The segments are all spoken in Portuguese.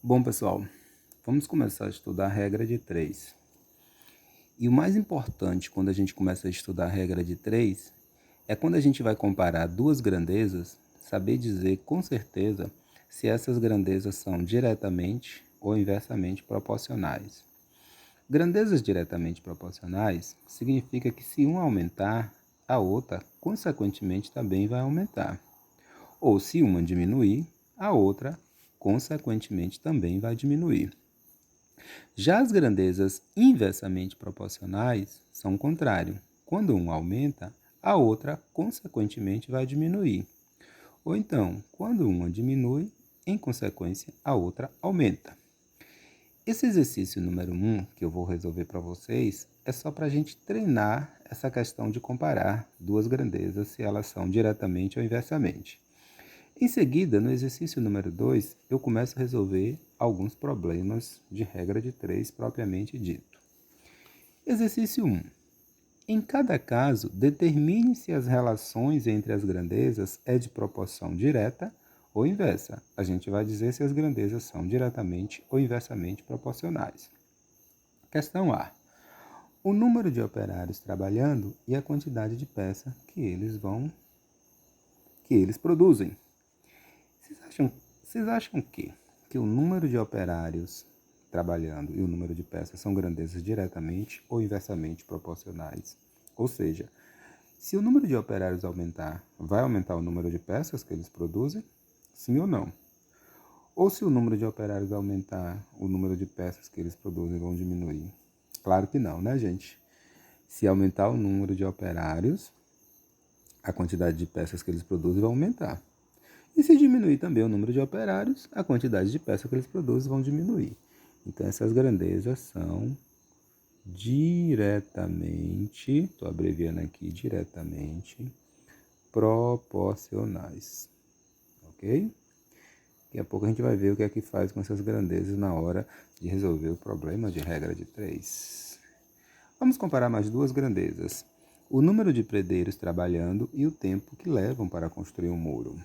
Bom, pessoal, vamos começar a estudar a regra de 3. E o mais importante quando a gente começa a estudar a regra de 3 é quando a gente vai comparar duas grandezas, saber dizer com certeza se essas grandezas são diretamente ou inversamente proporcionais. Grandezas diretamente proporcionais significa que se uma aumentar, a outra consequentemente também vai aumentar. Ou se uma diminuir, a outra consequentemente também vai diminuir. Já as grandezas inversamente proporcionais são o contrário. Quando uma aumenta, a outra consequentemente vai diminuir. Ou então, quando uma diminui, em consequência, a outra aumenta. Esse exercício número 1 que eu vou resolver para vocês é só para a gente treinar essa questão de comparar duas grandezas se elas são diretamente ou inversamente. Em seguida, no exercício número 2, eu começo a resolver alguns problemas de regra de 3 propriamente dito. Exercício 1. Em cada caso, determine se as relações entre as grandezas é de proporção direta ou inversa. A gente vai dizer se as grandezas são diretamente ou inversamente proporcionais. Questão A. O número de operários trabalhando e a quantidade de peça que eles produzem. Vocês acham que o número de operários trabalhando e o número de peças são grandezas diretamente ou inversamente proporcionais? Ou seja, se o número de operários aumentar, vai aumentar o número de peças que eles produzem? Sim ou não? Ou se o número de operários aumentar, o número de peças que eles produzem vão diminuir? Claro que não, né, gente? Se aumentar o número de operários, a quantidade de peças que eles produzem vai aumentar. E se diminuir também o número de operários, a quantidade de peças que eles produzem vão diminuir. Então, essas grandezas são diretamente, estou abreviando aqui, diretamente proporcionais. Ok? Daqui a pouco a gente vai ver o que é que faz com essas grandezas na hora de resolver o problema de regra de 3. Vamos comparar mais duas grandezas. O número de predeiros trabalhando e o tempo que levam para construir um muro.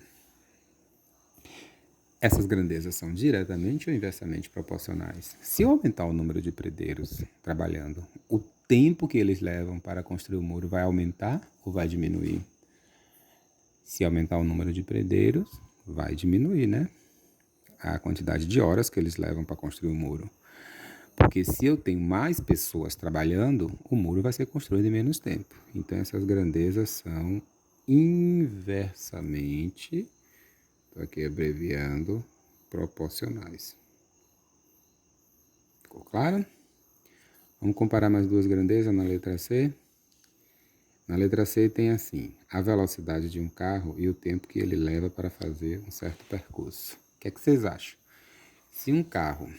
Essas grandezas são diretamente ou inversamente proporcionais. Se eu aumentar o número de predeiros trabalhando, o tempo que eles levam para construir o muro vai aumentar ou vai diminuir? Se aumentar o número de predeiros, vai diminuir, né? A quantidade de horas que eles levam para construir o muro. Porque se eu tenho mais pessoas trabalhando, o muro vai ser construído em menos tempo. Então essas grandezas são inversamente, estou aqui abreviando, proporcionais. Ficou claro? Vamos comparar mais duas grandezas na letra C. Na letra C tem assim, a velocidade de um carro e o tempo que ele leva para fazer um certo percurso. O que é que vocês acham? Se um carro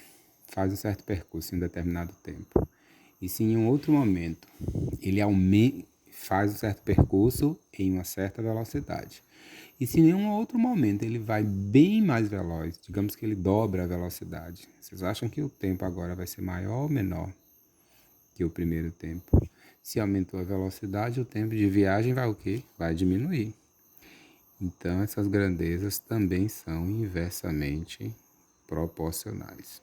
faz um certo percurso em um determinado tempo, e se em um outro momento ele faz um certo percurso em uma certa velocidade, e se em um outro momento ele vai bem mais veloz, digamos que ele dobra a velocidade, vocês acham que o tempo agora vai ser maior ou menor que o primeiro tempo? Se aumentou a velocidade, o tempo de viagem vai o quê? Vai diminuir. Então, essas grandezas também são inversamente proporcionais.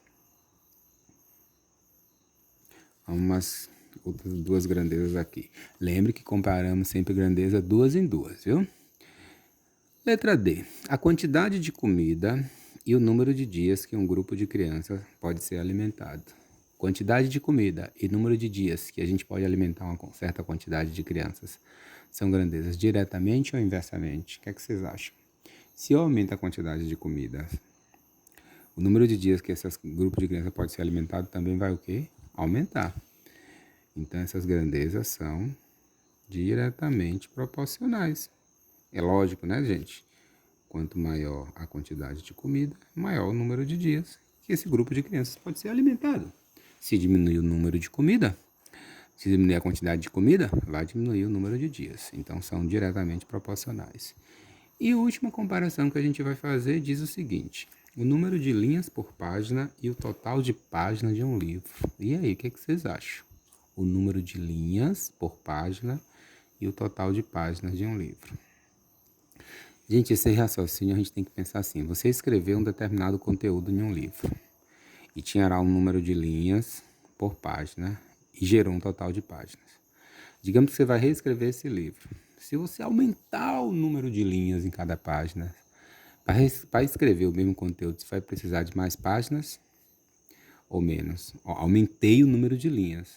Umas outras duas grandezas aqui. Lembre que comparamos sempre grandeza duas em duas, viu? Letra D. A quantidade de comida e o número de dias que um grupo de crianças pode ser alimentado. Quantidade de comida e número de dias que a gente pode alimentar uma certa quantidade de crianças são grandezas diretamente ou inversamente? O que é que vocês acham? Se eu aumento a quantidade de comida, o número de dias que esse grupo de crianças pode ser alimentado também vai o quê? Aumentar. Então, essas grandezas são diretamente proporcionais. É lógico, né, gente? Quanto maior a quantidade de comida, maior o número de dias que esse grupo de crianças pode ser alimentado. Se diminuir o número de comida, se diminuir a quantidade de comida, vai diminuir o número de dias. Então, são diretamente proporcionais. E a última comparação que a gente vai fazer diz o seguinte: o número de linhas por página e o total de páginas de um livro. E aí, o que vocês acham? O número de linhas por página e o total de páginas de um livro. Gente, esse raciocínio a gente tem que pensar assim: você escreveu um determinado conteúdo em um livro. e tinha lá um número de linhas por página e gerou um total de páginas. Digamos que você vai reescrever esse livro. Se você aumentar o número de linhas em cada página, para escrever o mesmo conteúdo, você vai precisar de mais páginas ou menos? Aumentei o número de linhas.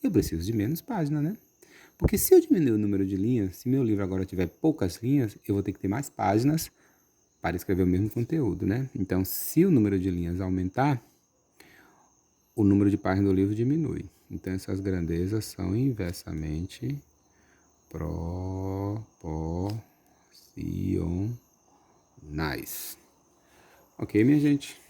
Eu preciso de menos páginas, né? Porque se eu diminuir o número de linhas, se meu livro agora tiver poucas linhas, eu vou ter que ter mais páginas para escrever o mesmo conteúdo, né? Então, se o número de linhas aumentar, o número de páginas do livro diminui. Então, essas grandezas são inversamente proporcionais. Ok, minha gente?